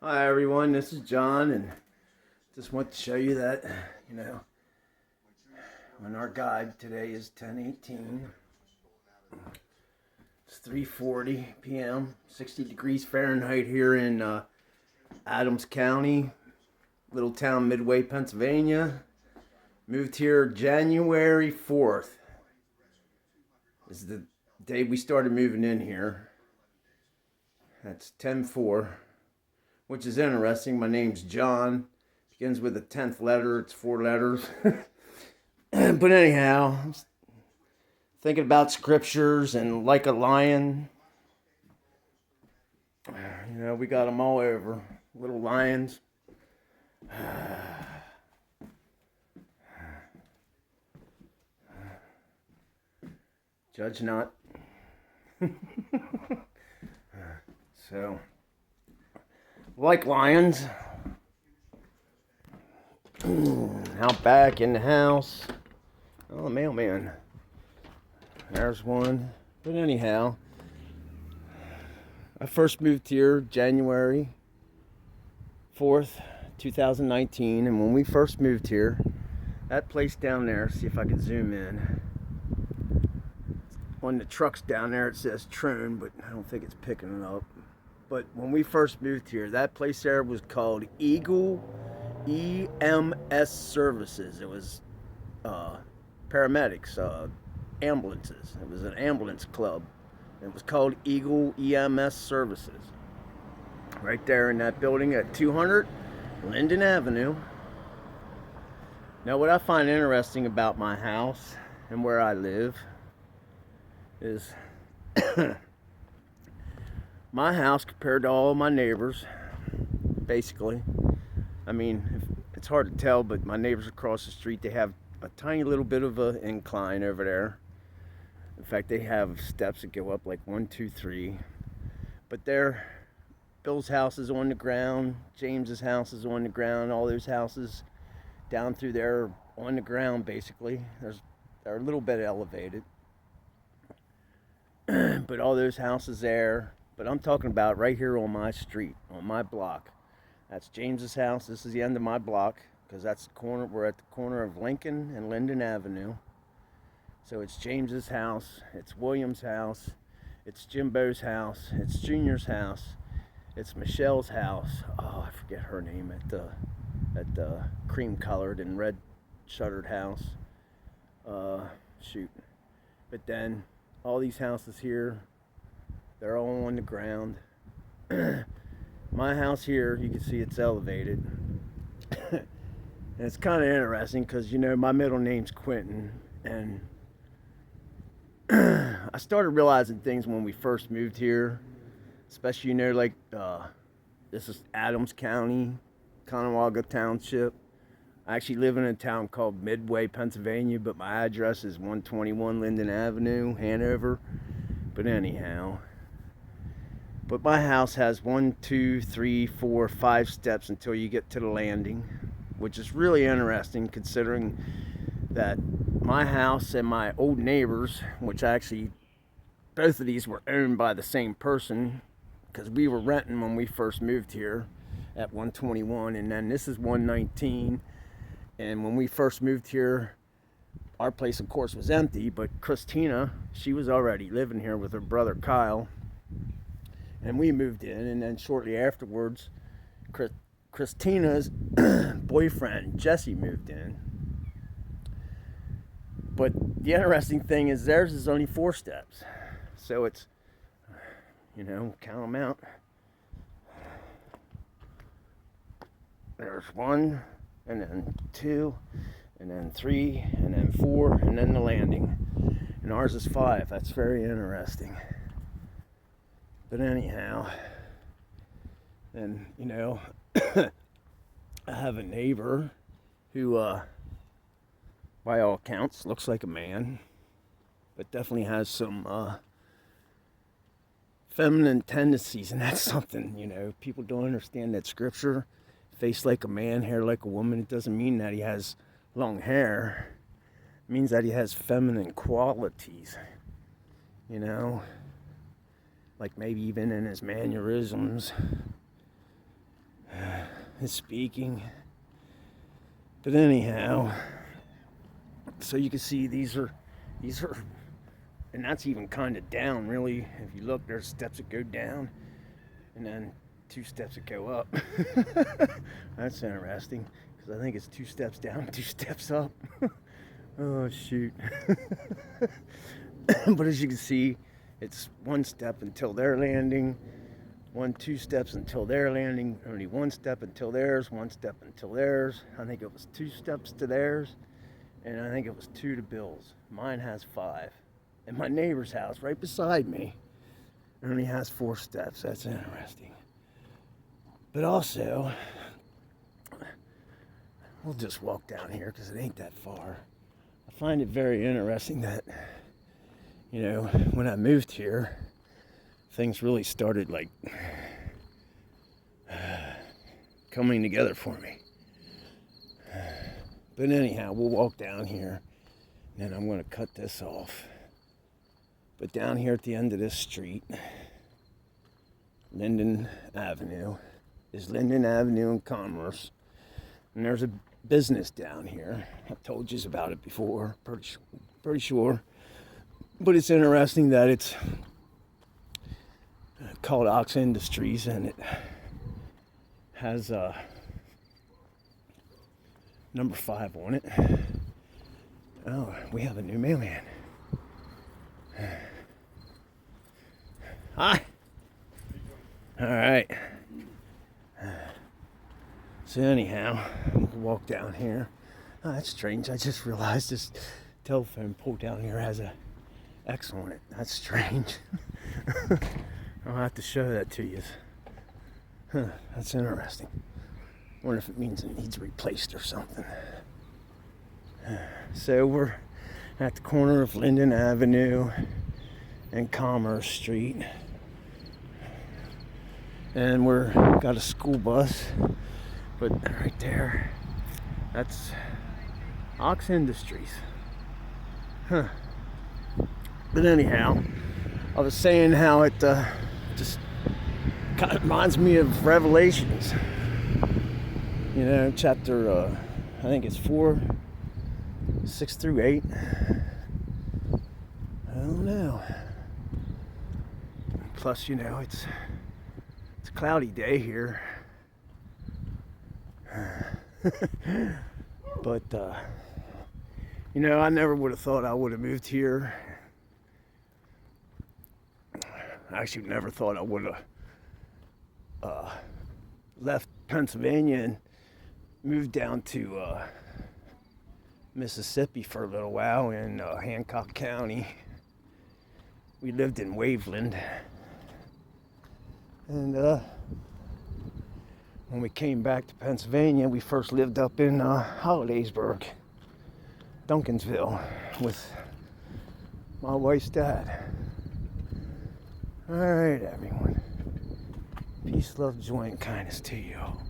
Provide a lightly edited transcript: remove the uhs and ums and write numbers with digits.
Hi everyone, this is John, and just want to show you that, on our guide today is 10/18. It's 3:40 p.m., 60 degrees Fahrenheit here in Adams County, little town Midway, Pennsylvania. Moved here January 4th. This is the day we started moving in here. That's 10/4, which is interesting. My name's John. Begins with the 10th letter. It's 4 letters. But anyhow, I'm thinking about scriptures and like a lion. We got them all over. Little lions. Judge not. So, like lions. Out back in the house. Oh, the mailman. There's one. But anyhow, I first moved here January 4th, 2019. And when we first moved here, that place down there, see if I can zoom in. On the trucks down there, it says Troon, but I don't think it's picking it up. But when we first moved here, that place there was called Eagle EMS Services. It was paramedics, ambulances. It was an ambulance club. It was called Eagle EMS Services. Right there in that building at 200 Linden Avenue. Now, what I find interesting about my house and where I live is my house compared to all of my neighbors, basically. I mean, it's hard to tell, but my neighbors across the street, they have a tiny little bit of an incline over there. In fact, they have steps that go up like 1, 2, 3. But Bill's house is on the ground, James's house is on the ground, all those houses down through there are on the ground, basically. They're a little bit elevated. But all those houses there, but I'm talking about right here on my street, on my block. That's James's house. This is the end of my block because that's the corner. We're at the corner of Lincoln and Linden Avenue. So it's James's house. It's William's house. It's Jimbo's house. It's Junior's house. It's Michelle's house. Oh, I forget her name at the cream-colored and red shuttered house. Shoot. But then all these houses here, they're all on the ground. My house here, you can see it's elevated. And it's kind of interesting because, my middle name's Quentin. And I started realizing things when we first moved here. Especially, this is Adams County, Conewaga Township. I actually live in a town called Midway, Pennsylvania, but my address is 121 Linden Avenue, Hanover. But anyhow, but my house has 1, 2, 3, 4, 5 steps until you get to the landing, which is really interesting considering that my house and my old neighbors, which actually both of these were owned by the same person because we were renting when we first moved here at 121, and then this is 119. And when we first moved here, our place, of course, was empty, but Christina, she was already living here with her brother Kyle. And we moved in, and then shortly afterwards, Christina's boyfriend, Jesse, moved in. But the interesting thing is theirs is only 4 steps. So it's, count them out. There's 1, and then 2, and then 3, and then 4, and then the landing. And ours is 5. That's very interesting. But anyhow, and I have a neighbor who, by all accounts, looks like a man, but definitely has some feminine tendencies, and that's something, people don't understand that scripture. Face like a man, hair like a woman. It doesn't mean that he has long hair. It means that he has feminine qualities. Like maybe even in his mannerisms. is speaking. But anyhow, so you can see these are, and that's even kind of down really. If you look, there's steps that go down, and then 2 steps that go up. That's interesting, because I think it's 2 steps down, 2 steps up. Oh shoot. But as you can see, it's 1 step until their landing, 2 steps until their landing, only 1 step until theirs, 1 step until theirs. I think it was 2 steps to theirs, and I think it was 2 to Bill's. Mine has 5. And my neighbor's house right beside me only has 4 steps. That's interesting. But also, we'll just walk down here because it ain't that far. I find it very interesting that, you know, when I moved here, things really started like coming together for me. But anyhow, we'll walk down here, and then I'm going to cut this off. But down here at the end of this street, Linden Avenue, is Linden Avenue and Commerce. And there's a business down here. I've told you about it before, pretty sure. But it's interesting that it's called Ox Industries, and it has number 5 on it. Oh, we have a new mailman. Hi. All right. So anyhow, we'll walk down here. Oh, that's strange. I just realized this telephone pole down here has a X on it. That's strange. I'll have to show that to you. Huh, that's interesting. Wonder if it means it needs replaced or something. So we're at the corner of Linden Avenue and Commerce Street. And we're got a school bus, but right there, that's Ox Industries. Huh. But anyhow, I was saying how it just kind of reminds me of Revelations. You know, chapter, I think it's 4, 6 through 8. I don't know. Plus, you know, it's a cloudy day here. But, you know, I never would have thought I would have moved here. I actually never thought I would have left Pennsylvania and moved down to Mississippi for a little while in Hancock County. We lived in Waveland. And when we came back to Pennsylvania, we first lived up in Hollidaysburg, Duncansville, with my wife's dad. All right, everyone. Peace, love, joy, and kindness to you all.